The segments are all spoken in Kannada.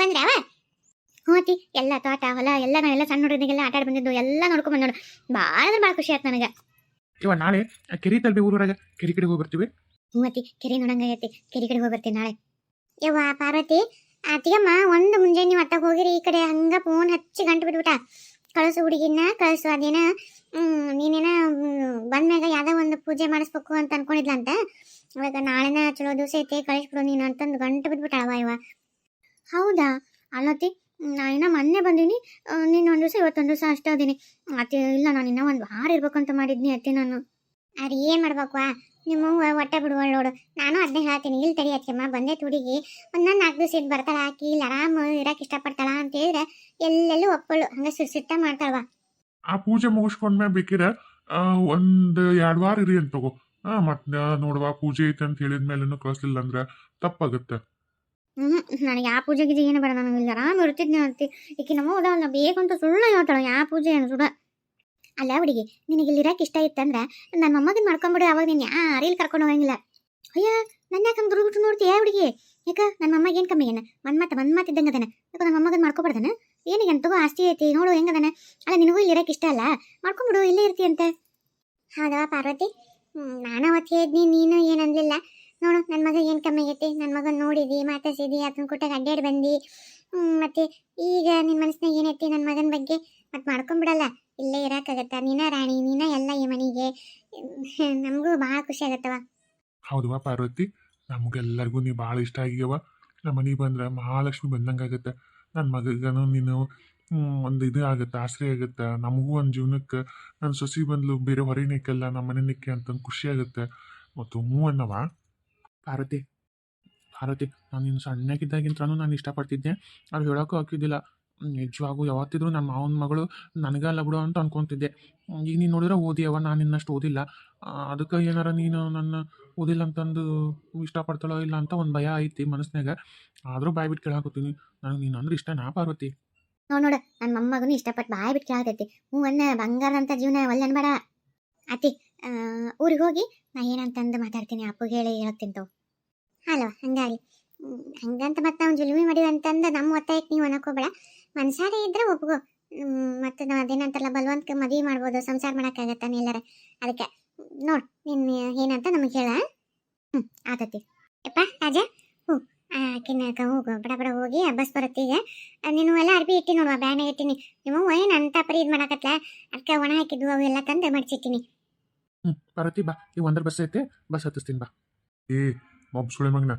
ಬಂದ್ರಾವ ಹೋತಿ ಎಲ್ಲ ತೋಟ ಹೊಲ ಎಲ್ಲ ನಾವೆಲ್ಲ ಸಣ್ಣ ಹುಡುಗರಿಗೆಲ್ಲ ಆಟ ಆಡಿ ಬಂದಿದ್ದು ಎಲ್ಲ ನೋಡ್ಕೊಂಡ್ ಬಂದ್ ನೋಡು. ಭಾಳ ಅಂದ್ರೆ ಭಾಳ ಖುಷಿ ಆಯ್ತು ನನಗೆ. ಇವ ನಾಳೆ ಕೆರಿ ತಲ್ಬಿ ಊರೊಳಗೆ ಕೆರಿ ಕಡೆ ಹೋಗಿ ಬರ್ತೀವಿ. ಮೂವತ್ತಿ ಕೆರೆ ನೋಡಂಗೈತಿ, ಕೆರೆ ಕಡೆ ಹೋಗಿ ಬರ್ತೀನಿ ನಾಳೆ. ಯವ್ವ ಪಾರ್ವತಿ, ಅತ್ತಿಗಮ್ಮ ಒಂದು ಮುಂಜಾನೆ ನೀವು ಅತ್ತಾಗ ಹೋಗಿರಿ, ಈ ಕಡೆ ಹಂಗ ಫೋನ್ ಹಚ್ಚಿ ಗಂಟು ಬಿಟ್ಬಿಟ್ಟ. ಕಳಿಸು ಹುಡುಗಿನ ಕಳಿಸು, ಅದೇನ ನೀನೇನ ಬಂದ್ಮ್ಯಾಗ ಯಾವ್ದೋ ಒಂದು ಪೂಜೆ ಮಾಡಿಸ್ಬೇಕು ಅಂತ ಅನ್ಕೊಂಡಿದ್ಲಂತ. ಅವಾಗ ನಾಳೆನ ಚಲೋ ದಿವಸ ಐತೆ ಕಳಿಸ್ಬಿಡು ನೀನು ಅಂತಂದು ಗಂಟು ಬಿಟ್ಬಿಟ್ಟಾಳವ ಇವ. ಹೌದಾ ಅಲ್ಲತ್ತಿ, ನಾನಿನ್ನ ಮೊನ್ನೆ ಬಂದೀನಿ, ನೀನು ಒಂದು ದಿವಸ ಇವತ್ತೊಂದು ದಿವಸ ಅಷ್ಟೇ ಅದೀನಿ ಅತ್ತಿ. ಇಲ್ಲ ನಾನು ಇನ್ನೂ ಒಂದು ವಾರ ಇರ್ಬೇಕಂತ ಮಾಡಿದ್ನಿ ಅತ್ತಿ ನಾನು. ಅರೆ ಏನು ಮಾಡ್ಬೇಕು ನಿಮ್ಮ ಹೊಟ್ಟೆ ಬಿಡುವಳು ನೋಡು. ನಾನು ಅದನ್ನೇ ಹೇಳ್ತೀನಿ, ಇಲ್ಲಿ ತಡಿ ಅತ್ತಿಯಮ್ಮ ಬಂದೈತೆ ಹುಡುಗಿ, ಒಂದು 4 ದಿವಸ ಇದ್ದು ಬರ್ತಾಳ, ಆಕಿ ಇಲ್ಲಿ ಆರಾಮ ಇರಕ್ಕೆ ಇಷ್ಟಪಡ್ತಾಳ ಅಂತ ಹೇಳಿದ್ರೆ ಎಲ್ಲೆಲ್ಲೂ ಒಪ್ಪಳು, ಹಂಗೆ ಸಿಟ್ಟ ಮಾಡ್ತಾಳವ. ಆ ಪೂಜೆ ಮುಗಿಸ್ಕೊಂಡ್ಮ್ಯಾಗ ಬೇಕಿರ ಒಂದು 2 ವಾರ ಇರಿ ಅಂತ ತಗೋ. ಮತ್ತೆ ನೋಡುವ ಪೂಜೆ ಐತೆ ಅಂತ ಹೇಳಿದ್ಮೇಲೆ ಕಳಿಸ್ಲಿಲ್ಲ ಅಂದ್ರೆ ತಪ್ಪಾಗುತ್ತೆ. ನನಗೆ ಯಾವ ಪೂಜೆ ಗೀಜೆ ಏನು ಬೇಡ, ನನಗೆ ಇಲ್ಲಿ ಆರಾಮ ಇರ್ತಿದ್ನಿ ಅಂತಿ. ಈಕಿ ನಮ್ಮ ಹೋದಲ್ಲ ಬೇಕಂತ ಸುಳ್ಳು ಹೇಳ್ತಾಳೆ, ಯಾವ ಪೂಜೆ ಏನು ಸುಡ. ಅಲ್ಲ ಹುಡುಗಿ, ನಿನಗೆ ಇಲ್ಲಿ ಇರಕ್ಕೆ ಇಷ್ಟ ಇತ್ತಂದ್ರೆ ನನ್ನ ಮೊಮ್ಮಗನ ಮಾಡ್ಕೊಂಬಿಡು, ಅವಾಗ ನೀನು ಯಾರು ಇಲ್ಲಿ ಕರ್ಕೊಂಡು ಹೋಗಂಗಿಲ್ಲ. ಅಯ್ಯ ನನ್ನ ಯಾಕಂದ್ರೆ ದುರ್ಬಿಟ್ಟು ನೋಡ್ತೀಯ ಹುಡುಗಿ? ಯಾಕ ನನ್ನ ಮೊಮ್ಮಗ ಏನು ಕಮ್ಮಿ ಏನ? ಮನ್ಮಾತ ಇದ್ದಂಗೆ ಅದೇನ? ಯಾಕೆ ನನ್ನ ಮೊಮ್ಮಗನ ಮಾಡ್ಕೊಬಾರ್ದನ? ಏನಿಗೆ ಅಂತ ತಗೋ, ಆಸ್ತಿ ಐತಿ ನೋಡು ಹೆಂಗದನ. ಅಲ್ಲ ನಿನಗೂ ಇಲ್ಲಿ ಇರಕ್ಕೆ ಇಷ್ಟ ಅಲ್ಲ, ಮಾಡ್ಕೊಂಬಿಡು, ಇಲ್ಲೇ ಇರ್ತೀಯಂತೆ. ಹೌದಾ ಪಾರ್ವತಿ, ನಾನು ಅವತ್ತು ಹೇಳಿದ್ನಿ, ನೀನು ಏನು ಅನ್ಲಿಲ್ಲ ನೋಡು. ನನ್ನ ಮಗ ಏನು ಕಮ್ಮಿ ಆಗೈತಿ, ನನ್ನ ಮಗನ ನೋಡಿದಿ, ಮಾತಾಡ್ಸಿದಿ, ಅದನ್ನ ಕೊಟ್ಟಾಗ ಅಡ್ಡಾಡಿ ಬಂದು, ಮತ್ತೆ ಈಗ ನಿನ್ನ ಮನಸ್ಸಿನಾಗ ಏನೈತಿ ನನ್ನ ಮಗನ ಬಗ್ಗೆ, ಮತ್ತೆ ಮಾಡ್ಕೊಂಬಿಡಲ್ಲ, ಇಲ್ಲೇ ಇರೋಕ್ಕಾಗತ್ತ. ನೀನ ರಾಣಿ, ನೀನ ಎಲ್ಲ ಈ ಮನೆಗೆ, ನಮಗೂ ಭಾಳ ಖುಷಿ ಆಗತ್ತವ. ಹೌದವಾ ಪಾರ್ವತಿ, ನಮಗೆಲ್ಲರಿಗೂ ನೀ ಭಾಳ ಇಷ್ಟ ಆಗ್ಯವ. ನಮ್ಮ ಮನೆಗೆ ಬಂದ್ರೆ ಮಹಾಲಕ್ಷ್ಮಿ ಬಂದಂಗಾಗತ್ತೆ. ನನ್ನ ಮಗನು ನೀನು ಒಂದು ಇದು ಆಗುತ್ತೆ, ಆಶ್ರಯ ಆಗುತ್ತೆ. ನಮಗೂ ಒಂದು ಜೀವನಕ್ಕೆ ನನ್ನ ಸೊಸಿ ಬಂದ್ಲು, ಬೇರೆ ಹೊರನಿಕ್ಕೆಲ್ಲ ನಮ್ಮ ಮನೆ ನಿಕ್ಕೆ ಅಂತಂದು ಖುಷಿ ಆಗುತ್ತೆ. ಮತ್ತು ಹ್ಞೂ ಅನ್ನವ ಪಾರ್ವತಿ. ನಾನು ನಿನ್ನ ಸಣ್ಣಕ್ಕಿದ್ದಾಗಿಂತನೂ ನಾನು ಇಷ್ಟಪಡ್ತಿದ್ದೆ, ಅದು ಹೇಳೋಕ್ಕೂ ಹಾಕಿದ್ದಿಲ್ಲ. ನಿಜವಾಗೂ ಯಾವತ್ತಿದ್ರು ನಮ್ಮ ಮಾವನ ಮಗಳು ನನಗಲ್ಲ ಬಿಡು ಅಂತ ಅನ್ಕೊತಿದ್ದೆ. ಈಗ ನೀನು ನೋಡಿದ್ರೆ ಓದಿಯವ, ನಾನು ಇನ್ನಷ್ಟು ಓದಿಲ್ಲ. ಅದಕ್ಕೆ ಏನಾರ ನೀನು ನನ್ನ ಓದಿಲ್ಲ ಅಂತಂದು ಇಷ್ಟಪಡ್ತಾಳೋ ಇಲ್ಲ ಅಂತ ಒಂದು ಭಯ ಐತಿ ಮನಸ್ಸಿನಾಗ. ಆದರೂ ಬಾಯ್ ಬಿಟ್ಟು ಕೇಳಾಕತ್ತೀನಿ, ನನಗೆ ನೀನು ಅಂದ್ರೆ ಇಷ್ಟನಾ ಪಾರ್ವತಿ? ನೋಡು ನನ್ನ ಮೊಮ್ಮಗನು ಇಷ್ಟಪಟ್ಟು ಬಾಯ್ ಬಿಟ್ಟು ಕೇಳತೈತಿ. ಹ್ಞೂ ಅನ್ನ ಬಂಗಾರ ಅಂತ ಜೀವನ ಒಳ್ಳೆ ಅನ್ಬೇಡ ಅತಿ. ಊರಿಗೆ ಹೋಗಿ ನಾ ಏನಂತಂದು ಮಾತಾಡ್ತೀನಿ, ಅಪ್ಪಗೆ ಹೇಳಿ ಹೇಳ್ತೀನಿ ತಗೋ. ಹಲೋ ಹಂಗಾಗಿ ಹಂಗಂತ ಮತ್ತೆ ನಾವು ಜುಲ್ಮಿ ಮಾಡಿವಿ ಅಂತಂದು ನಮ್ಮ ಒತ್ತಾಯಕ್ಕೆ ನೀವು ಅನ್ನಕೋಬೇಡ. ಮನ್ಸಾರೆ ಇದ್ರೆ ಒಪ್ಗೋ. ಮತ್ತು ನಾವು ಅದೇನಂತಲ್ಲ ಬಲವಂತಕ್ಕೆ ಮದುವೆ ಮಾಡ್ಬೋದು, ಸಂಸಾರ ಮಾಡೋಕ್ಕಾಗತ್ತಾನೆ ಎಲ್ಲಾರ. ಅದಕ್ಕೆ ನೋಡು ನಿನ್ನ ಏನಂತ ನಮಗೆ ಹೇಳ. ಆತತಿ ಯಪ್ಪ ರಾಜ, ಆಕಿನ ಹೋಗು ಬಡ ಬಡ ಹೋಗಿ ಬಸ್ ಬರುತ್ತೆ. ಈಗ ನೀನು ಎಲ್ಲ ಅರ್ಬಿ ಇಟ್ಟಿ ನೋಡುವ, ಬ್ಯಾನಾಗ ಇಟ್ಟಿನಿ. ನಿಮ್ಮ ಏನು ಅಂತ ಪರಿ ಇದು ಮಾಡಕತ್ಲ, ಅದಕ್ಕೆ ಒಣ ಹಾಕಿದ್ವು ಅವೆಲ್ಲ ತಂದು ಮಡ್ಚಿಟ್ಟಿನಿ. ಪಾರ್ವತಿ ಬಾ, ಈಗ ಒಂದರ ಬಸ್ ಐತೆ, ಬಸ್ ಹತ್ತಿಸ್ತೀನಿ ಬಾ. ಮೊಬ್ ಸುಳಿ ಮಗನ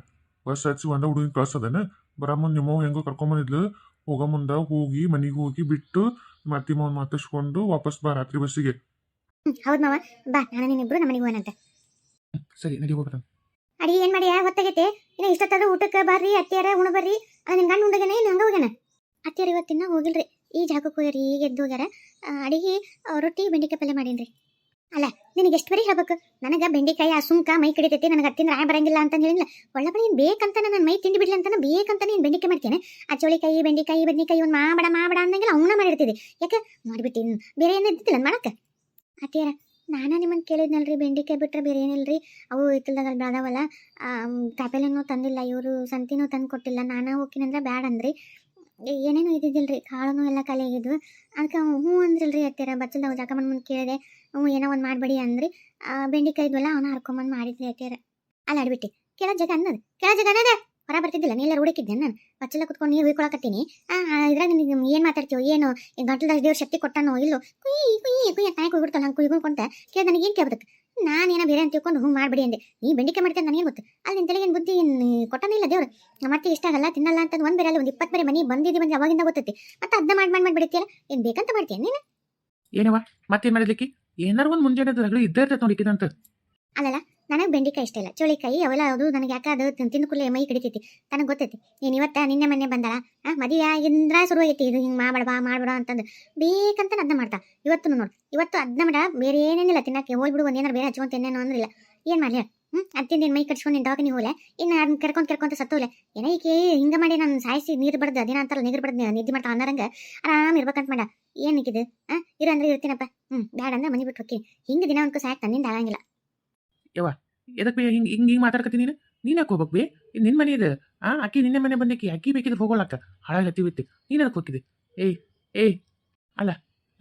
ಬಸ್ ಹಚ್ಚಿ ಒಂದ ಹುಡುಗಿನ ಕಳ್ಸೋದನ. ಬರಮ್ಮನ್ ನಿಮ್ಮವ್ ಹೆಂಗೋ ಕರ್ಕೊಂಬಂದಿದ್ಲು, ಹೋಗೋ ಮುಂದೆ ಹೋಗಿ ಮನೆಗೆ ಹೋಗಿ ಬಿಟ್ಟು ಮತ್ತೆ ಮಾವನ್ ಮಾತಾಡ್ಸ್ಕೊಂಡು ವಾಪಸ್ ಬಾ ರಾತ್ರಿ ಬಸ್ಸಿಗೆ. ಹೌದು ಮಾವ, ಬಾ ನಾನು ನೀನಿಬ್ರು ನಮ್ಮ ಮನೆಗೆ ಹೋಗೋಣಂತೆ. ಸರಿ ನಡಿ ಹೋಗ್ರ. ಅಡಿಗೆ ಏನು ಮಾಡಿ ಹೊತ್ತಾಗೈತೆ, ಇನ್ನು ಇಷ್ಟೊತ್ತಾದ್ರೂ ಊಟಕ್ಕೆ ಬರ್ರಿ ಅತ್ತಿಯಾರ ಉಣ ಬರ್ರಿ. ನಿನ್ನ ಗಂಡು ಉಂಡಗೇನೆ ಇನ್ನು ಹಂಗೆ ಹೋಗ್ಯಾನ. ಅತ್ತಿಯಾರ ಇವತ್ತಿನ ಹೋಗಿಲ್ರಿ, ಈ ಜಾಗಕ್ಕೆ ಹೋಗ್ಯಾರಿ, ಈಗ ಎದ್ದು ಹೋಗ್ಯಾರ. ಅಡಿಗೆ ರೊಟ್ಟಿ ಬೆಂಡೆಕಾಯಿ ಪಲ್ಯ ಮಾಡೀನಿ. ಅಲ್ಲ ನಿನಗೆ ಎಷ್ಟು ಬರೀ ಹೇಳ್ಬೇಕು, ನನಗೆ ಬೆಂಡೆಕಾಯಿ ಆ ಸುಂಕ ಮೈ ಕಡಿತೈತಿ, ನನಗೆ ಹತ್ತಿನ ರಾಯ ಬರಂಗಿಲ್ಲ ಅಂತ ಹೇಳಿಲ್ಲ. ಒಳ್ಳೆ ಬರೀ ಬೇಕಂತ ನನ್ನ ಮೈ ತಿಂಡಿ ಬಿಡ್ಲಿ ಅಂತ ಬೇಕಂತ ನೀನು ಬೆಂಡೆಕಾಯಿ ಮಾಡ್ತೇನೆ. ಆ ಚೋಳಿಕಾಯಿ ಬೆಂಡೆಕಾಯಿ ಬದ್ನಿಕಾಯಿ ಒಂದು ಮಾಡಬೇಡ ಅಂದಂಗೆಲ್ಲ ಅವನ್ನ ಮಾಡಿರ್ತಿದ್ದೆ. ಯಾಕೆ ಮಾಡಿಬಿಟ್ಟು ಬೇರೆ ಏನು ಇದ್ದಿಲ್ಲ ಮಾಡಕ್ಕೆ. ಅತ್ತಿಯಾರ ನಾನು ನಿಮ್ಮನ್ನು ಕೇಳಿದ್ನಲ್ರಿ, ಬೆಂಡೆಕಾಯಿ ಬಿಟ್ಟರೆ ಬೇರೆ ಏನಿಲ್ಲರಿ, ಅವು ಇತ್ತಲ್ದಾಗ ಬೆಳೆದವಲ್ಲ, ಕಾಪೆಲೆನೂ ತಂದಿಲ್ಲ ಇವರು, ಸಂತಿನೂ ತಂದು ಕೊಟ್ಟಿಲ್ಲ. ನಾನು ಹೋಗ್ತೀನಂದ್ರೆ ಬ್ಯಾಡ ಅಂದ್ರಿ, ಏನೇನು ಇದ್ದಿದ್ದಿಲ್ರಿ, ಕಾಳೂ ಎಲ್ಲ ಖಾಲಿ ಆಗಿದ್ವು. ಅದಕ್ಕೆ ಹ್ಞೂ ಅಂದ್ರಿಲ್ರಿ ಅತ್ತಿಯಾರ. ಬಚ್ಚಲ್ದಾಗ ಜಾಕಮ್ಮನ ಮುಂದೆ ಕೇಳಿದೆ, ಹ್ಞೂ ಏನೋ ಒಂದು ಮಾಡಬೇಡಿ ಅಂದ್ರಿ. ಬೆಂಡೆಕಾಯಿ ಇದ್ವಲ್ಲ ಅವನ್ನ ಹರ್ಕೊಂಬಂದು ಮಾಡಿದ್ರಿ ಅತ್ತಿಯಾರ. ಅಲ್ಲಿ ಆಡ್ಬಿಟ್ಟು ಕೆಳ ಜಾಗ ಅನ್ನೋದು ಹೊರ ಬರ್ತಿದ್ದಿಲ್ಲ, ನೀ ಎಲ್ಲ ಹುಡುಕಿದ್ದೆ. ನಾನು ಬಚ್ಚಲ ಕುತ್ಕೊಂಡು ನೀರು ಹುಯ್ಕೊಳಕತ್ತೀನಿ. ಇದ್ರಾಗ ನಿನಗೆ ಏನು ಮಾತಾಡ್ತೀವೋ ಏನೋ, ಈ ಗಂಟಲದಾಗ ದೇವ್ರ ಶಕ್ತಿ ಕೊಟ್ಟಾನೋ ಇಲ್ಲೋ, ಕುಯ್ಯಿ ನಾಯಿ ಕುಯ್ಬಿಡ್ತಾನೆ. ಹಂಗೆ ಕುಯ್ಕೊಂತ ಕೇಳಿ ನನಗೇನು ಕೇಳ್ಬೇಕು, ನಾನೇನೋ ಬೇರೆ ಅಂತ ತಿಳ್ಕೊಂಡು ಹ್ಞೂ ಮಾಡಬೇಡಿ ಅಂದೆ. ನೀ ಬೆಂಡೆಕಾಯಿ ಮಾಡ್ತೇನೆ ನನಗೇನು ಗೊತ್ತು, ಅಲ್ಲಿ ನಿನ್ನ ತಲೆಗೇನು ಬುದ್ಧಿ ಕೊಟ್ಟಾನೇ ಇಲ್ಲ ದೇವ್ರು. ಮತ್ತೆ ಇಷ್ಟ ಆಗಲ್ಲ ತಿನ್ನಲ್ಲ ಅಂತ ಒಂದು ಬೇರೆ ಅಲ್ಲ, ಒಂದು 20 ಬೇರೆ ಮನೆ ಬಂದಿದ್ದು ಅವಾಗಿಂದ ಗೊತ್ತೈತಿ. ಮತ್ತೆ ಅದನ್ನ ಮಾಡಿಬಿಡ್ತೀಯಲ್ಲ, ಏನು ಬೇಕಂತ ಮಾಡ್ತೀಯ ನೀನು? ಏನವ ಮತ್ತೇನು ಮಾಡಿದ್ಲಿಕ್ಕೆ, ಏನಾರು ಒಂದು ಮುಂಜಾನೆ ರಗಳೆ ಇದ್ದೇ ಇರ್ತೈತೆ ನೋಡಿಕಿದಂತ. ಅಲ್ಲಲ್ಲ ನನಗೆ ಬೆಂಡೆಕಾಯಿ ಇಷ್ಟ ಇಲ್ಲ, ಚೋಳಿಕಾಯಿ ಅವೆಲ್ಲ ಅದು ನನಗೆ ಯಾಕೆ ಅದು ತಿಂದು ಕೂಡಲೇ ಮೈ ಕಡಿತೈತಿ. ನನಗೆ ಗೊತ್ತೈತಿ ನೀನು ಇವತ್ತು ನಿನ್ನೆ ಮೊನ್ನೆ ಬಂದಾಳ, ಮದುವೆ ಆಗಿಂದ್ರ ಶುರುವಾಗೈತಿ ಇದು ಹಿಂಗೆ ಮಾಡ್ಬೇಡ ಅಂತಂದು ಬೇಕಂತ ಅದನ್ನ ಮಾಡ್ತಾ. ಇವತ್ತು ನೋಡು, ಇವತ್ತು ಅದನ್ನ ಮಾಡ, ಬೇರೆ ಏನೇನಿಲ್ಲ ತಿನ್ನಕ್ಕೆ. ಹೋಗ್ಬಿಡು ಒಂದು ಏನಾರು ಬೇರೆ ಹಚ್ಕೊಂತ ಏನೇನೋ ಅಂದ್ರಿಲ್ಲ. ಏನು ಮಾಡಲಿ ಅದು ತಿಂದು ಮೈ ಕಟ್ಸ್ಕೊಂಡು ನಿನ್ನ ದವಾಖಾನೆ ಹೋಲೆ, ಇನ್ನು ಅದನ್ನ ಕೆರ್ಕೊಂತ ಸತ್ತೋಲೆ. ಏನೋ ಈಕೆ ಹಿಂಗೆ ಮಾಡಿ ನಾನು ಸಾಯಿಸಿ ನೀರು ಬಡ್ದು ಅದೇನ ಅಂತಾರಲ್ಲ, ನೀರು ಬಡ್ದು ನಿದ್ದೆ ಮಾಡ್ತಾ ಅನ್ನರಂಗೆ ಆರಾಮ್ ಇರ್ಬೇಕಂತ ಮಾಡ. ಏನಿಕ್ಕಿದು ಇರಂದ್ರೆ ಇರ್ತೀನಪ್ಪ, ಬ್ಯಾಡ ಅಂದ್ರೆ ಮನೆ ಬಿಟ್ಟು ಹೋಗಿ ಹಿಂಗೆ ದಿನ ಅನ್ಕೋ ಸಾಕು ತನ್ನಿಂದ ಆಗಂಗಿಲ್ಲ. ಯವ್ವ ಎದಕ್ಕೆ ಬೇ ಹಿಂಗೆ ಮಾತಾಡ್ಕತ್ತೀನಿ ನೀನು ಯಾಕೆ ಹೋಗ್ಬೇಕು ಬೇ, ನಿನ್ನ ಮನೆ ಇದೆ, ಅಕ್ಕಿ ನಿನ್ನೆ ಮನೆ ಬಂದಿಕ್ಕಿ ಅಕ್ಕಿ ಬೇಕಿದ್ರೆ ಹೋಗೋಳಕ್ಕ ಹಾಳಾಗತ್ತಿ ಬಿತ್ತಿ ನೀನು ಅದಕ್ಕೆ ಹೋಗಿದ್ದೆ. ಏಯ್ ಏಯ್ ಅಲ್ಲ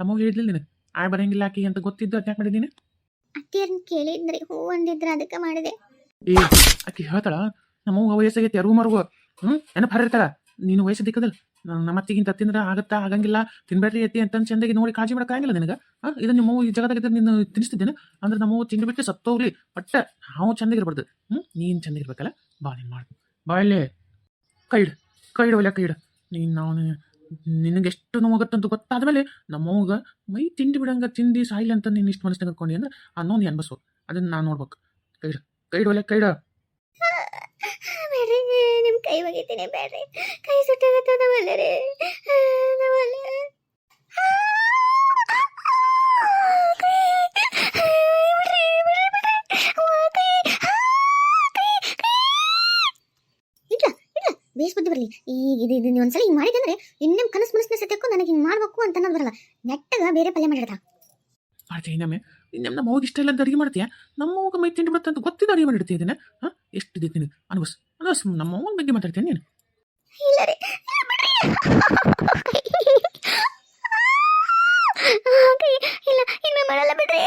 ನಮಗೆ ಹೇಳಿದ್ಲಿಲ್ಲ ನೀನು ಆಳ್ ಬರಂಗಿಲ್ಲ ಆಕಿ ಅಂತ ಗೊತ್ತಿದ್ದು ಅದ್ಯಾಕೆ ಮಾಡಿದೆ ನೀನು? ಅತ್ತಿಯರ್ನ ಕೇಳಿದ್ರಿ ಹೂ ಅಂದಿದ್ರ ಅದಕ್ಕೆ ಮಾಡಿದೆ. ಏ ಆಕಿ ಹೇಳ್ತಾಳ ನಮ್ಮವ್ವ ವಯಸ್ಸಾಗೈತಿ ಅರು ಮರುಗು ನೆನಪು ಹರಿರ್ತಾಳ. ನೀನು ವಯಸ್ಸು ದಿಕ್ಕದಲ್ಲ ನಮ್ಮ ಅತ್ತಿಗಿಂತ ತಿಂದ್ರೆ ಆಗತ್ತಾ ಆಗಂಗಿಲ್ಲ ತಿನ್ಬೇಡ್ರಿ ಎತ್ತಿ ಅಂತ ಚಂದಾಗಿ ನೋಡಿ ಕಾಳಜಿ ಮಾಡೋಕ್ಕಾಗಿಲ್ಲ ನಿನಗೆ. ಇದನ್ನ ನಿಮ್ಮವ್ವ ಈ ಜಗದಾಗ ನೀನು ತಿನ್ನಿಸ್ತಿದ್ದೇನೆ ಅಂದ್ರೆ ನಮ್ಮವ್ವ ತಿಂದು ಬಿಟ್ಟು ಸತ್ತೋಗ್ಲಿ ಒಟ್ಟ ನಾವು ಚಂದಾಗಿರ್ಬಾರ್ದು. ನೀನು ಚಂದಾಗಿರ್ಬೇಕಲ್ಲ ಬಾ ನೀನು ಮಾಡು ಬಾ ಇಲ್ಲೇ ಕೈಡು ಕೈಡು ಒಳ್ಳೆ ಕೈಡು ನೀನು ನಾವು ನಿನಗೆ ಎಷ್ಟು ನೋವಾಗತ್ತಂತ ಗೊತ್ತಾದ್ಮೇಲೆ ನಮ್ಮವ್ಗ ಮೈ ತಿಂಡಿ ಬಿಡಂಗ ತಿಂದು ಸಾಯಿಲ್ಲ ಅಂತ ನೀನು ಇಷ್ಟು ಮನಸ್ಸಿನಾಗ ಇಟ್ಕೊಂಡು ಅಂದ್ರೆ ಅನ್ನೋ ನೀ ಅನ್ಬಸ್ಬೇಕು ಅದನ್ನ ನಾನು ನೋಡ್ಬೇಕು. ಕೈಡು ಕೈಡು ಒಳ್ಳೆ ಕೈಡು ಬೇಡ್ರಿ ನಿಮ್ ಕೈ ಒಗಿತೀನಿ ಬೇಡ್ರಿ ಕೈ ಸುಟ್ಟಾಗತ್ತದ ಒಳ್ಳೆರಿ ಬೇಸ್ ಬುದ್ಧಿ ಬರಲಿ. ಈಗ ಇದು ನೀವು ಒಂದ್ಸಲ ಹಿಂಗೆ ಮಾಡಿದಂದ್ರೆ ಇನ್ನೇನು ಕನಸು ಮನಸ್ಸಿನ ಸತ್ಯಕ್ಕೂ ನನಗೆ ಹಿಂಗೆ ಮಾಡ್ಬೇಕು ಅಂತ ಅನ್ನೋದು ಬರಲ್ಲ. ನೆಟ್ಟಗ ಬೇರೆ ಪಲ್ಯ ಮಾಡಿರ್ತಾ ಮಾಡ್ತೀಯ ಇನ್ನೊಮ್ಮೆ ನಮ್ಮ ಮಗ ಇಷ್ಟ ಇಲ್ಲ ಅಂತ ಅಡುಗೆ ಮಾಡ್ತೀಯ. ನಮ್ಮ ಮಗ ಮೈ ತಿಂಡಿ ಬರ್ತಂತ ಗೊತ್ತಿದ್ದು ಅಡುಗೆ ಮಾಡಿರ್ತೀಯ ಇದನ್ನ ಎಷ್ಟು ಇದೈತಿ ನೀನು ಅನ್ಬಸ್ ನಮ್ಮ ಮಗನ ಬಗ್ಗೆ ಮಾತಾಡ್ತೀನಿ ನೀನು. ಇಲ್ಲ ರೀ ಇಲ್ಲ ಇನ್ನು ಮಾಡಲ್ಲ ಬಿಡ್ರಿ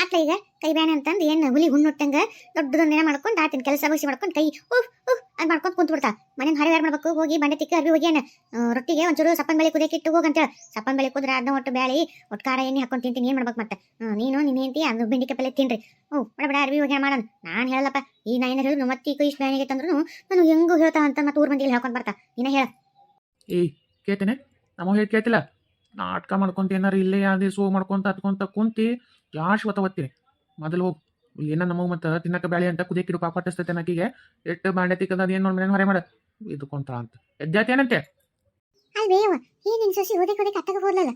ಆತ್ಲ ಈಗ ಕೈ ಬ್ಯಾನೆ ಅಂತಂದು ಏನು ಹುಲಿ ಹುಣ್ಣೊಟ್ಟಂಗ ದೊಡ್ಡದೊಂದಿನ ಮಾಡ್ಕೊಂಡು ಆತಿನ ಕೆಲಸ ಬಗ್ಸಿ ಮಾಡ್ಕೊಂಡು ಕೈ ಅದು ಮಾಡ್ಕೊಂಡು ಕುಂತು ಬಿಡ್ತಾ ಮನೇನ ಹರಿವಾರ ಮಾಡ್ಬೇಕು ಹೋಗಿ ಬಂಡೆ ತಿಕ್ಕ ಅರ್ಬಿ ಹೋಗಿ ರೊಟ್ಟಿಗೆ ಒಂಚೂರು ಸಪ್ಪನ್ ಬೆಳೆ ಕುದಿಯಕ್ಕೆ ಇಟ್ಟು ಹೋಗಂತೇಳಿ ಸಪ್ಪನ್ ಬೆಳೆ ಕುದ್ರೆ ಅದನ್ನ ಒಟ್ಟು ಬ್ಯಾಳಿ ಒಟ್ಟು ಖಾರ ಎಣ್ಣೆ ಹಾಕೊಂಡು ತಿಂತೀನಿ ಏನು ಮಾಡ್ಬೇಕು ಮತ್ತೆ ನೀನು ನಿನ್ನ ಹೆಂಡತಿ ಅದು ಬೆಂಡಿಕಾಯಿ ಪಲ್ಲೆ ತಿನ್ರಿ ಬಡ ಅರ್ಬಿ ಹೋಗಿ ಮಾಡೋಣ ನಾನು ಹೇಳಲ್ಲಪ್ಪ ಈ ನಾ ಏನಾರು ಹೇಳಿದ್ರು ಮತ್ತೆ ಕೈ ಇಷ್ಟು ಬ್ಯಾನಿಗೆ ತಂದ್ರು ನಾನು ಹೆಂಗೂ ಹೇಳ್ತಾ ಅಂತ ಮತ್ತೆ ಊರ್ ಮಂದಿಯಲ್ಲಿ ಹಾಕೊಂಡು ಬರ್ತಾ ನೀನ ಹೇಳ. ಏಯ್ ಕೇಳ್ತೇನೆ ನಮ್ಮ ಹೇಳಿ ಕೇಳ್ತಿಲ್ಲ ನಾಟಕ ಮಾಡ್ಕೊಂತ ಏನಾರು ಇಲ್ಲೇ ಯಾವ್ದು ಸೋ ಮಾಡ್ಕೊಂತ ಹತ್ಕೊಂತ ಕುಂತಿ ಯಾಶ್ವತ ಓದ್ತೀನಿ ಮೊದಲು ಹೋಗಿ ಏನ ನಮಗೆ ಮತ್ತೆ ತಿನ್ನಕ ಬ್ಯಾಳಿ ಅಂತ ಕುದಿಯಕ್ಕೆ ಕಾಪಾಟಿಸ್ತೈತೆ ನಕ್ಕಿಗೆ ಎಷ್ಟು ಬಾಂಡೆ ತಿಕ್ಕದ ಏನು ನೋಡಿ ಮನೆ ಹೊರೆ ಮಾಡ ಇದಕ್ಕೊಂತ ಅಂತ ಎದ್ದಾತಿ ಏನಂತೆ ಅಲ್ವೇವ ಏನಿನ್ ಸೊಸಿ ಓದಕ್ಕೆ ಅತ್ತಗ ಹೋದ್ಲಲ್ಲ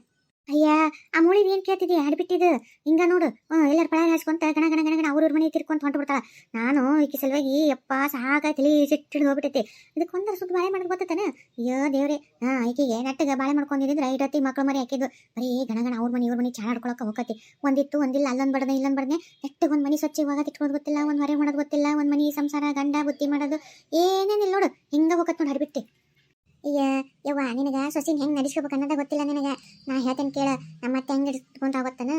ಅಯ್ಯ ಆ ಮೂಳಿದ ಏನ್ ಕೇಳ್ತಿದ್ದಿ ಹಾಡ್ಬಿಟ್ಟಿದ್ದು ಹಿಂಗ ನೋಡು ಎಲ್ಲರ ಪಳ ಹಾಸ್ಕೊಂತ ಗಣ ಗಣ ಗಣ ಗಣ ಅವ್ರ ಮನೆ ತಿರ್ಕೊಂತ ಹೊಂಟು ಬಿಡ್ತಾಳ. ನಾನು ಈಕಿ ಸಲುವಾಗಿ ಯಪ್ಪ ಸಾಕಾಗಿ ತಲೆ ಸಿಟ್ಟಿಡ್ ಹೋಗ್ಬಿಟ್ಟೈತಿ ಇದಕ್ಕೊಂದರ ಸುತ್ತ ಬಾಳೆ ಮಾಡೋದು ಗೊತ್ತಾನೆ. ಅಯ್ಯೋ ದೇವ್ರೆ ಈಕಿಗೆ ನೆಟ್ಟಗ ಬಾಳೆ ಮಾಡ್ಕೊಂಡಿದ್ರೆ ಐಡತ್ತಿ ಮಕ್ಳು ಮರಿ ಹಾಕಿದ್ದು ಬರೀ ಗಣ ಗಣ ಅವ್ರ ಮನೆ ಚಾಳ ಆಡ್ಕೊಳಕ ಹೋಗತಿ ಒಂದಿತ್ತು ಒಂದಿಲ್ಲ ಅಲ್ಲೊಂದ್ ಬಡದೆ ಇಲ್ಲೊಂದ್ ಬಡದೆ ನೆಟ್ಟಗೆ ಒಂದ್ ಮನಿ ಸ್ವಚ್ಛವಾಗಿ ಇಟ್ಕೊಳ್ಳೋದು ಗೊತ್ತಿಲ್ಲ ಒಂದ್ ಹೊರೆ ಮಾಡೋದು ಗೊತ್ತಿಲ್ಲ ಒಂದ್ ಮನಿ ಸಂಸಾರ ಗಂಡ ಬುತ್ತಿ ಮಾಡೋದು ಏನೇನಿಲ್ಲ ನೋಡು ಹಿಂಗ ಹೋಗತ್ ನೋಡಿ ಹರಿಬಿಟ್ಟೆ. ಯವ್ವ ನಿನಗ ಸೊಸಿನ ಹೆಂಗ್ ನಡೆಸ್ಕೋಬೇಕು ಅನ್ನೋದ ಗೊತ್ತಿಲ್ಲ ನಿನಗ. ನಾ ಹೇಳ್ತೇನೆ ಕೇಳ ನಮ್ಮ ಅತ್ತೆ ಹೆಂಗ್ ಇಟ್ಕೊಂತ ಹೋಗತ್ತಾನ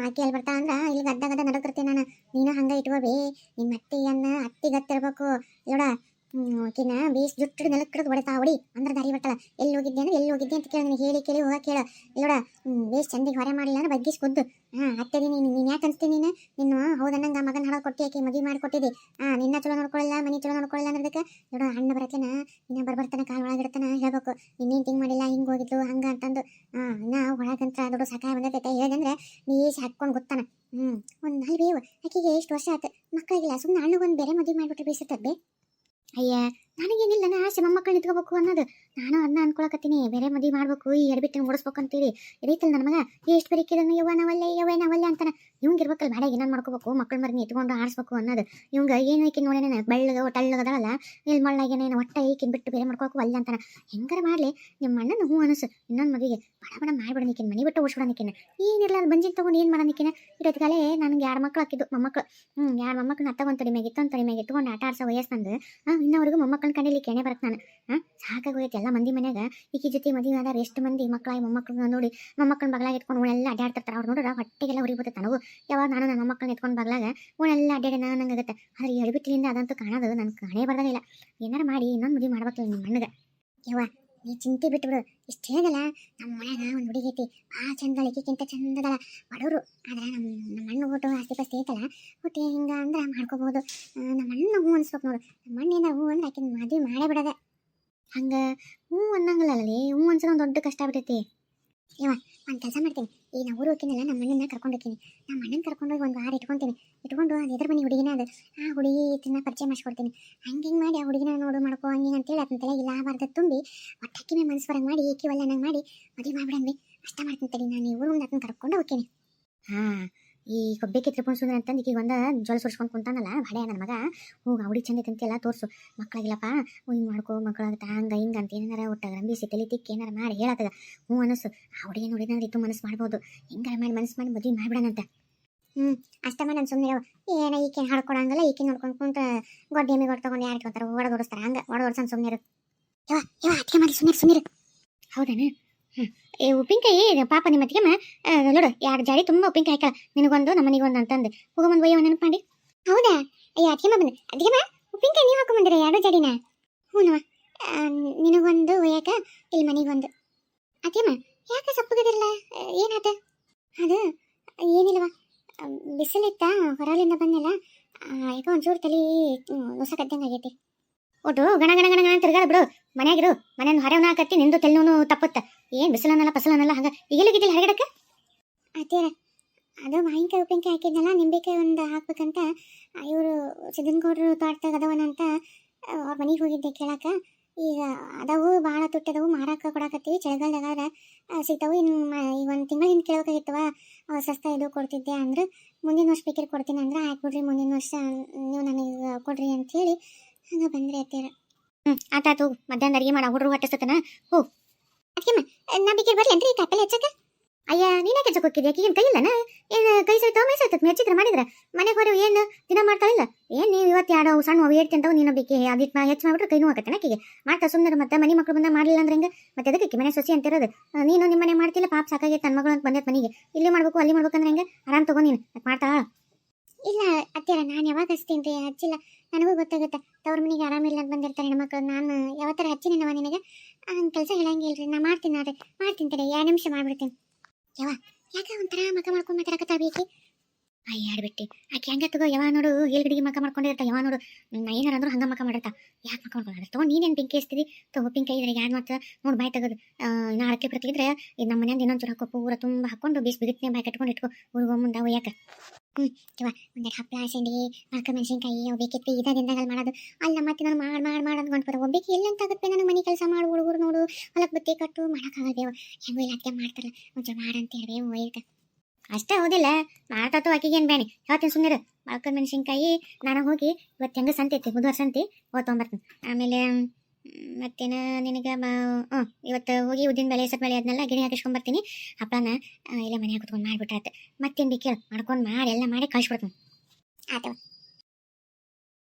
ಆಕೆ ಅಲ್ಲಿ ಬರ್ತಾ ಅಂದ್ರ ಇಲ್ಲಿ ಗದ್ದ ನಡಕರ್ತೀನಿ ನಾನು ನೀನು ಹಂಗ ಇಟ್ಕೋಬಿ ನಿಮ್ಮ ಅತ್ತಿಯನ್ನ ಅತ್ತಿಗತ್ತಿರ್ಬೇಕು ನೋಡ ಆಕಿನ ಬೇಸ್ ಜುಟ್ಟು ನೆಲಕ್ಕಡದು ಹೊಡಿತಾ ಹೊಡಿ ಅಂದ್ರೆ ದಾರಿ ಬರ್ತಾಳ. ಎಲ್ಲಿ ಹೋಗಿದ್ದೆ ಅಂದ್ರೆ ಎಲ್ಲಿ ಹೋಗಿದ್ದೆ ಅಂತ ಕೇಳ ಹೇಳಿ ಕೇಳಿ ಹೋಗ ಕೇಳ ನೋಡ ಬೇಸ್ ಚಂದಿಗೆ ಹೊರೆ ಮಾಡಿಲ್ಲ ಅಂದ್ರೆ ಬಗ್ಗಿಸ್ಕೊದ್ದು ಅತ್ತೆದಿ ನೀನು ಯಾಕೆ ಅನ್ಸ್ತೀನಿ ನೀನು ಹೌದನ್ನಂಗ ಮಗನ ಹಾಳ್ ಕೊಟ್ಟಿ ಆಕೆ ಮದುವೆ ಮಾಡಿಕೊಟ್ಟಿದ್ದಿ ನಿನ್ನ ಚಲೋ ನೋಡ್ಕೊಳ್ಳಲ್ಲ ಮನಿ ಚಲೋ ನೋಡ್ಕೊಳ್ಳಲ್ಲ ಅನ್ನೋದಕ್ಕೆ ನೋಡ ಅಣ್ಣ ಬರತ್ಲೇನ ಇನ್ನ ಬರ್ತಾನೆ ಕಾಲು ಒಳಗಿಡ್ತಾನ ಹೇಳ್ಬೇಕು ಇನ್ನೇನು ತಿಂಗ್ ಮಾಡಿಲ್ಲ ಹಿಂಗೆ ಹೋಗಿದ್ಲು ಹಂಗ ಅಂತಂದು ಇನ್ನ ಒಳಗಂತ ದೊಡ್ಡ ಸಕಾಯ ಬಂದೈತೆ ಹೇಳಂದ್ರೆ ನೀಸ್ ಹಾಕೊಂಡು ಗೊತ್ತಾನ ಒಂದು ನಾಲ್ವೇವು ಆಕೆಗೆ ಎಷ್ಟು ವರ್ಷ ಆಯ್ತು ಮಕ್ಕಳಿಗಿಲ್ಲ ಸುಮ್ಮನೆ ಅಣ್ಣಗೊಂದು ಬೇರೆ ಮದುವೆ ಮಾಡಿಬಿಟ್ರೆ ಬೇಯಿಸುತ್ತೆ. ಅಯ್ಯ ನನಗೇನಿಲ್ಲ ನಾ ಆಸೆ ಮೊಮ್ಮಕ್ಕಳು ನಿಂತ್ಕೋಬೇಕು ಅನ್ನೋದು ನಾನು ಅದನ್ನ ಅನ್ಕೊಳಕತ್ತೀನಿ ಬೇರೆ ಮದುವೆ ಮಾಡ್ಬೇಕು ಈ ಎಡಬಿಟ್ಟಿನ ಓಡಿಸ್ಬೇಕು ಅಂತೇಳಿ ಇದೈತಲ್ಲ ನನ್ನ ಮಗ ಎಷ್ಟು ಬರೀಕಿದನು ಯವ್ವ ನಾವಲ್ಲೇ ಅಂತಾನೆ ಇವಂಗ ಇರ್ಬೇಕಲ್ಲ ಬಾಡಿಗೆ ಏನಾರು ಮಾಡ್ಕೋಬೇಕು ಮಕ್ಕಳ ಮರಿನ ಇಟ್ಕೊಂಡು ಆಡಿಸ್ಬೇಕು ಅನ್ನೋದು ಇವಂಗ ಏನು ಐಕಿನ ನೋಡೇನ ಬೆಳ್ಳಗ ಟಳ್ಳಗದಳಲ್ಲ ಇಲ್ಲಿ ಮಳ್ಳಾಗೇನೇನು ಒಟ್ಟ ಈಕಿನ ಬಿಟ್ಟು ಬೇರೆ ಮಾಡ್ಕೋಬೇಕು ಅಲ್ಲ ಅಂತಾನೆ ಹೆಂಗಾರ ಮಾಡಲಿ ನಿಮ್ಮ ಅಣ್ಣನ ಹೂ ಅನಸು ಇನ್ನೊಂದು ಮದುವೆಗೆ ಬಡ ಮಾಡ್ಬಿಡ ನಿಕ್ಕಿನ ಮನೆ ಬಿಟ್ಟು ಓಡಿಸ್ಬಿಡ ನಿಕ್ಕಿನ ಏನಿರಲ್ಲ ಅದು ಬಂಜಿನ ತೊಗೊಂಡು ಏನು ಮಾಡ ನಿಕ್ಕಿನ ಇರೋದ್ಕಾಲೆ ನನಗೆ 2 ಮಕ್ಕಳು ಹಾಕಿದ್ದು ಮೊಮ್ಮಕ್ಕಳು 2 ಮೊಮ್ಮಕ್ಕಳನ್ನ ಅತ್ತಗೊಂದು ತಡಿ ಮ್ಯಾಗ ಇತ್ತೊಂದು ತಡಿ ಮ್ಯಾಗ ಇಟ್ಕೊಂಡು ಆಟ ಆಡ್ಸೋ ವಯಸ್ಸಂದು ಇನ್ನವರೆಗೂ ಮೊಮ್ಮಕ್ಕಳನ್ನ ಕಂಡಿಲಿಕ್ಕೆ ಎಣೆ ಬರತ್ತೆ ನಾನು ಸಾಕಾಗೋಯ್ತು ಎಲ್ಲ ಮಂದಿ ಮನ್ಯಾಗ ಈಕಿ ಜೊತೆ ಮದುವೆ ಆದಾರ ಎಷ್ಟು ಮಂದಿ ಮಕ್ಕಳಾಗಿ ಮೊಮ್ಮಕ್ಕಳನ್ನ ನೋಡಿ ಮೊಮ್ಮಕ್ಕಳನ್ನ ಬಗಲಾಗ ಇಟ್ಕೊಂಡು ಅವಳೆಲ್ಲ ಅಡ್ಡಾಡ್ತಿರ್ತಾರೆ ಅವ್ರು ನೋಡಿದ್ರೆ ಹೊಟ್ಟೆಗೆಲ್ಲ ಉರಿಬೋತೈತೆ ನನಗೂ ಯಾವಾಗ ನಾನು ನನ್ನ ಮೊಮ್ಮಕ್ಕಳನ್ನ ಎತ್ಕೊಂಡು ಬಗಲಾಗ ಅವಳೆಲ್ಲ ಅಡ್ಡಾಡಿ ನಂಗಾಗುತ್ತೆ ಆದ್ರೆ ಈ ಎಡಬಿಟ್ಟಿನಿಂದ ಅದಂತೂ ಕಾಣೋದು ನನಗೆ ಹಣೆ ಬರ್ದಾಗಿಲ್ಲ ಏನಾರು ಮಾಡಿ ಇನ್ನೊಂದು ಮದುವೆ ಮಾಡ್ಬೇಕಲ್ಲ ನಿಮ್ಮ ಮಣ್ಣಗೆ ಯವ್ವ ನೀ ಚಿಂತೆ ಬಿಟ್ಬಿಡು ಇಷ್ಟು ಹೇಳಿದಲ್ಲ ನಮ್ಮ ಮನ್ಯಾಗ ಒಂದು ಹುಡುಗಿ ಐತಿ ಚಂದ ಈಕಿಂತ ಚಂದದಲ್ಲ ಬಡವರು ಆದ್ರೆ ನಮ್ಮ ಅಣ್ಣ ಊಟ ಆಸ್ತಿ ಪಾಸ್ತಿ ಐತಲ್ಲ ಒಟ್ಟು ಹಿಂಗೆ ಅಂದ್ರೆ ಮಾಡ್ಕೋಬಹುದು ನಮ್ಮ ಅಣ್ಣ ಹೂ ಅನ್ಸ್ಬೇಕು ನೋಡು ನಮ್ಮ ಅಣ್ಣ ಹೂ ಅಂದ್ರೆ ಆಕಿನ ಮದುವೆ ಮಾಡೇ ಬಿಡೋದೆ ಹಂಗೆ ಹೂ ಅನ್ನಂಗಲ್ಲಲ್ಲಿ ಹೂ ಅನ್ಸೋದು ಒಂದು ದೊಡ್ಡ ಕಷ್ಟ ಆಗ್ಬಿಟ್ಟೈತಿ. ಯವ್ವ ಒಂದು ಕೆಲಸ ಮಾಡ್ತೀನಿ ಈ ನಾವು ಊರು ಹೋಗ್ತೀನಲ್ಲ ನಮ್ಮ ಅಣ್ಣನ ಕರ್ಕೊಂಡು ಹೋಗ್ತೀನಿ ನಮ್ಮ ಅಣ್ಣನ ಕರ್ಕೊಂಡೋಗಿ ಒಂದು ವಾರ ಇಟ್ಕೊಂಡು ಅದು ಎದುರು ಮನೆ ಹುಡುಗಿನ ಅದು ಆ ಹುಡುಗಿ ಇದನ್ನ ಪರಿಚಯ ಮಾಡಿಸ್ಕೊಡ್ತೀನಿ ಹಂಗೆ ಮಾಡಿ ಆ ಹುಡುಗಿನ ನೋಡು ಮಾಡ್ಕೋ ಹಂಗೆ ಅಂತೇಳಿ ಅದನ್ನ ತಲೆಗೆ ಲಾಭಾರ್ದ ತುಂಬಿ ಒಟ್ಟಕ್ಕಿ ಮೇಲೆ ಮನಸ್ಸು ಬರಂಗೆ ಮಾಡಿ ಏಕಿ ಒಳ್ಳೆ ನಂಗೆ ಮಾಡಿ ಮದುವೆ ಮಾಡ್ಬಿಡಂದ್ವಿ ಅಷ್ಟ ಮಾಡ್ತೀನಿ ತಡಿ ನಾನು ಈ ಊರು ಮುಂದೆ ಅದನ್ನ ಕರ್ಕೊಂಡು ಹೋಗ್ತೀನಿ. ಈ ಕೊಬ್ಬೆಕ್ಕೆ ತ್ರಿಪುಣ ಅಂತಂದು ಈಗ ಒಂದು ಜೋಳ ಸುರ್ಸ್ಕೊಂಡು ಕುಂತಾನಲ್ಲ ಭಾಡೆ ನನ್ನ ಮಗ ಹೋಗಿ ಅವಡಿ ಚಂದ ಅಂತೆಲ್ಲ ತೋರಿಸು ಮಕ್ಕಳಿಗಿಲ್ಲಪ್ಪ ಹಿಂಗೆ ಮಾಡ್ಕೋ ಮಕ್ಕಳಾಗತ್ತ ಹಂಗೆ ಹಿಂಗೆ ಅಂತ ಏನಾರ ಒಟ್ಟ ರಂಬಿಸಿ ತಲೆ ತಿಕ್ಕಿ ಏನಾರ ಮಾಡಿ ಹೇಳತ್ತದ ಹ್ಞೂ ಅನಸ್ಸು ಅವಡಿಗೆ ನೋಡಿದ್ರೆ ಇತ್ತು ಮನಸ್ಸು ಮಾಡ್ಬೋದು ಹೆಂಗಾರ ಮಾಡಿ ಮನಸ್ಸು ಮಾಡಿ ಮದುವೆ ಮಾಡ್ಬಿಡೋಣಂತ ಅಷ್ಟಮ್ಮ ನಾನು ಸುಮ್ಮನೆ ಏನ ಈಕೆ ಹಾಡ್ಕೊಡಂಗಲ್ಲ ಈಕೆ ನೋಡ್ಕೊಂಡು ಕುಂತ ಗೊಡ್ಡೆ ಎಮ್ಮೆ ಗೊಟ್ಟು ತಗೊಂಡು ಯಾರು ಇಟ್ಕೊತಾರೆ ಹೊಡೆದೋಡಿಸ್ತಾರೆ ಹಂಗೆ ಹೊಡೆದೋಡ್ಸನ್ ಸುಮ್ಮನೆ ಅದಕ್ಕೆ ಮಾಡಿ ಸುಮ್ಮನೆ ಹೌದೇನ ಏ ಉಪ್ಪಿನಕಾಯಿ ಪಾಪ ನಿಮ್ಮ ಅತ್ತಿಗೆಮ್ಮ ನೋಡು 2 ಜಾಡಿ ತುಂಬ ಉಪ್ಪಿನಕಾಯಿ ಹಾಕಲ್ಲ ನಿನಗೊಂದು ನಮ್ಮ ಮನೆಗೊಂದು ಅಂತಂದು ಹೋಗೊಂದು ಒಯ್ಯವ ನೆನಪು ಮಾಡಿ ಹೌದಾ ಅಯ್ಯೋ ಅತ್ತಿಗೆಮ್ಮ ಬಂದು ಅತ್ತಿಗೆಮ್ಮ ಉಪ್ಪಿನಕಾಯಿ ನೀವು ಹಾಕೊಂಬಂದಿರ 2 ಜಾಡಿನ ಹ್ಞೂನವ ನಿನಗೊಂದು ಒಯ್ಯಾಕ ಇಲ್ಲಿ ಮನೆಗೊಂದು ಅತ್ತಿಗೆಮ್ಮ ಯಾಕೆ ಸಪ್ಪಗದಿರಲ್ಲ ಏನಾತ ಅದು ಏನಿಲ್ಲವ ಬಿಸಿಲಿತ್ತ ಹೊರಲಿಂದ ಬಂದೆಲ್ಲ ಯಾಕೋ ಒಂಚೂರು ತಲೆ ನುಸಕದ್ದಂಗೆ ಆಗೈತಿ ಒಟ್ಟು ಗಣ ಗಣ ಗಣ ಗಣ ತಿರ್ಗಾಡ ಬಿಡು ಮನ್ಯಾಗಿರು ಮನೆಯಿಂದ ಹೊರವನ್ನ ಹಾಕತ್ತಿ ನಿಂದು ತೆಲ್ನೂ ತಪ್ಪುತ್ತ ಏನು ಬಿಸಿಲನ್ನಲ್ಲ ಪಸಲನ್ನಲ್ಲ ಹಂಗೆ ಈಗೆಲ್ಲಿಗಿದ್ದಿಲ್ಲ ಹೊರಗಡಕ್ಕೆ ಅತ್ತೇರ ಅದು ಮಾವಿನಕಾಯಿ ಉಪ್ಪಿನಕಾಯಿ ಹಾಕಿದ್ನಲ್ಲ ನಿಂಬೆಕಾಯಿ ಒಂದು ಹಾಕ್ಬೇಕಂತ ಇವರು ಸಿದ್ದನಗೌಡರು ತೋಟದಾಗ ಅದಾವನಂತ ಅವ್ರ ಮನೆಗೆ ಹೋಗಿದ್ದೆ ಕೇಳಾಕ ಈಗ ಅದಾವು ಭಾಳ ತುಟ್ಟದವು ಮಾರಾಕ ಕೊಡಾಕತ್ತೀವಿ ಚಳಿಗಾಲದಾಗ ಸಿಗ್ತಾವು ಇನ್ನು ಈಗ 1 ತಿಂಗಳ ಹಿಂದೆ ಕೇಳಬೇಕಾಗಿತ್ತವ ಸಸ್ತ ಇದು ಕೊಡ್ತಿದ್ದೆ ಅಂದ್ರೆ ಮುಂದಿನ ವರ್ಷ ಬೇಕಿರ್ ಕೊಡ್ತೀನಿ ಅಂದ್ರೆ ಹಾಕ್ಬಿಡ್ರಿ ಮುಂದಿನ ವರ್ಷ ನೀವು ನನಗೆ ಕೊಡ್ರಿ ಅಂಥೇಳಿ ಹಂಗೆ ಬಂದರೆ ಅತ್ತೇರ ಆತಾತು ಮಧ್ಯಾಹ್ನ ಅಡುಗೆ ಮಾಡ ಹುಡ್ರು ಹೊಟ್ಟಿಸ್ತತನ ಹೋ ಅದಕ್ಕೆ ನಾ ಬೇಕಿರ್ ಬರ್ಲಿ ಅಂದ್ರೆ ಈ ಕಾಪಲ್ಲಿ ಹೆಚ್ಚಕ್ಕೆ ಅಯ್ಯ ನೀನೇ ಕೆಚ್ಚಕ್ಕೆ ಹೋಗಿದ್ದೆ ಆಕಿಗೇನು ಕೈ ಇಲ್ಲನ ಏನು ಕೈ ಸೈತಾವ ಮೈ ಸೈತತ್ ಮೆಚ್ಚಿದ್ರೆ ಮಾಡಿದ್ರೆ ಮನೆಗೆ ಹೊರ ಏನು ದಿನ ಮಾಡ್ತಾಳಿಲ್ಲ ಏನು ನೀವು ಇವತ್ತು 2 ಸಣ್ಣ ಅವು ಏಡ್ತಿ ಅಂತವು ನೀನು ಬೇಕಿ ಅದಿಟ್ಟು ಹೆಚ್ಚು ಮಾಡಿಬಿಟ್ರೆ ಕೈ ನೋವಾಕತ್ತೆ ಆಕಿಗೆ ಮಾಡ್ತಾ ಸುಮ್ಮನೆ ಮತ್ತೆ ಮನೆ ಮಕ್ಳು ಬಂದ ಮಾಡಲಿಲ್ಲ ಅಂದ್ರೆ ಹೆಂಗೆ ಮತ್ತೆ ಅದಕ್ಕೆ ಮನೆ ಸೊಸಿ ಅಂತಿರೋದು ನೀನು ನಿಮ್ಮ ಮನೆ ಮಾಡ್ತಿಲ್ಲ ಪಾಪ ಸಾಕಾಗೈತೆ ನನ್ನ ಮಗಳು ಅಂತ ಬಂದೈತೆ ಮನೆಗೆ ಇಲ್ಲಿ ಮಾಡ್ಬೇಕು ಅಲ್ಲಿ ಮಾಡ್ಬೇಕಂದ್ರೆ ಹೆಂಗೆ ಆರಾಮ್ ತಗೋ ನೀನು ಮಾಡ್ತಾ ಇಲ್ಲ ಅತ್ತೆರ ನಾನು ಯಾವಾಗ ಹಚ್ತೀನಿ ರೀ ಹಚ್ಚಿಲ್ಲ ನನಗೂ ಗೊತ್ತಾಗುತ್ತೆ ತವ್ರ ಮನೆಗೆ ಆರಾಮಿಲ್ಲ ಅಂತ ಬಂದಿರ್ತಾರೆ ಹೆಣ್ಮಕ್ಳು ನಾನು ಯಾವತ್ತರ ಹಚ್ಚಿನವ ನಿನಗೆ ಹಂಗೆ ಕೆಲಸ ಹೇಳಂಗಿಲ್ಲ ರೀ ನಾ ಮಾಡ್ತೀನಿ ನೋಡ್ರಿ ಮಾಡ್ತೀನಿ ತಡೆ 2 ನಿಮಿಷ ಮಾಡ್ಬಿಡ್ತೀನಿ ಯಾಕೆ ಒಂಥರ ಮಕ ಮಾಡ್ಕೊಂಡು ಮಾತಾಡಕತ್ತಾ ಬೇಕಿ ಅಯ್ಯಾಡ್ಬಿಟ್ಟು ಆಕೆ ಹಂಗೆ ತಗೋ ಯಾವ ನೋಡು ಹೇಳ್ಗಡಿಗೆ ಮಕ ಮಾಡ್ಕೊಂಡಿರ್ತಾ ಯಾವ ನೋಡು ಏನಾರ ಅಂದ್ರೂ ಹಂಗೆ ಮಕ ಮಾಡಿರ್ತಾ ಯಾಕೆ ಮಕ ಮಾಡ್ಕೊಂಡು ತಗೋ ನೀನೇನು ಪಿಂಕಿ ಎಸ್ತೀರಿ ತಗೋ ಪಿಂಕಿ ಇದ್ರೆ ಯಾರು ಮತ್ತೆ ನೋಡಿ ಬಾಯಿ ತೆಗೋದು ನಾ ಅರಕೆ ಪ್ರತಿಗಿದ್ರೆ ಇದು ನಮ್ಮ ಮನೆಯಿಂದ ಇನ್ನೊಂದು ಚೂರು ಹಾಕೋ ಪೂರ ತುಂಬ ಹಾಕೊಂಡು ಬಿಗಿತ್ನೆ ಬಾಯಿ ಕಟ್ಕೊಂಡು ಇಟ್ಕೋ ಊರಿಗೋ ಮುಂದೆ ಯಾಕೆ ಒಂದೆರಡು ಹಪ್ಪಳ ಸಂಡಿಗೆ ಮಕ್ಕ ಮೆಣಸಿನ್ಕಾಯಿ ಅವು ಬೇಕಿತ್ತು ಇದಾದಿಂದಾಗಲ್ಲಿ ಮಾಡೋದು ಅಲ್ಲ ಮತ್ತೆ ನಾನು ಮಾಡಿ ಅಂದ್ಕೊಂಡ್ಬೋದು ಒಬ್ಬಕ್ಕೆ ಎಲ್ಲಂತಾಗುತ್ತೆ ನನಗೆ ಮನೆ ಕೆಲಸ ಮಾಡು ಹುಡುಗರು ನೋಡು ಹೊಲಕ್ಕೆ ಬತ್ತಿ ಕಟ್ಟು ಮಾಡೋಕ್ಕಾಗಲ್ವೇವ ಹೆಂಗೋ ಇಲ್ಲ ಅದಕ್ಕೆ ಮಾಡ್ತಾರಲ್ಲ ಒಂಚೂರು ಮಾಡಂತ ಹೇಳ್ಬೇವು ಒಯ್ಯಕ್ಕೆ ಅಷ್ಟೇ ಹೌದಿಲ್ಲ ಮಾಡ್ತಾತು ಆಕಿಗೇನು ಬೇಣಿ ಹೇಳ್ತೀನಿ ಸುಮ್ಮನೆ ಮಕ್ಕ ಮೆಣಸಿನ್ಕಾಯಿ ನಾನು ಹೋಗಿ ಇವತ್ತು ಹೆಂಗೆ ಸಂತೆ ಐತಿ ಬುಧವಾರ ಸಂತೆ ತೊಗೊಂಬರ್ತೀನಿ ಆಮೇಲೆ ಮತ್ತೇನು ನಿನಗೆ ಇವತ್ತು ಹೋಗಿ ಉದ್ದಿನ ಬೇಳೆ ಹೆಸರು ಬೇಳೆ ಅದನ್ನೆಲ್ಲ ಗಿಣಿ ಹಾಕಿಸ್ಕೊಂಬರ್ತೀನಿ ಹಪ್ಪಳನ ಇಲ್ಲ ಮನೆ ಕುತ್ಕೊಂಡು ಮಾಡಿಬಿಟ್ರಾಯ್ತು ಮತ್ತೇನು ಬೇಕು ಮಾಡ್ಕೊಂಡು ಮಾಡಿ ಎಲ್ಲ ಮಾಡಿ ಕಳಿಸ್ಬಿಡ್ತೀನಿ ಆಯ್ತು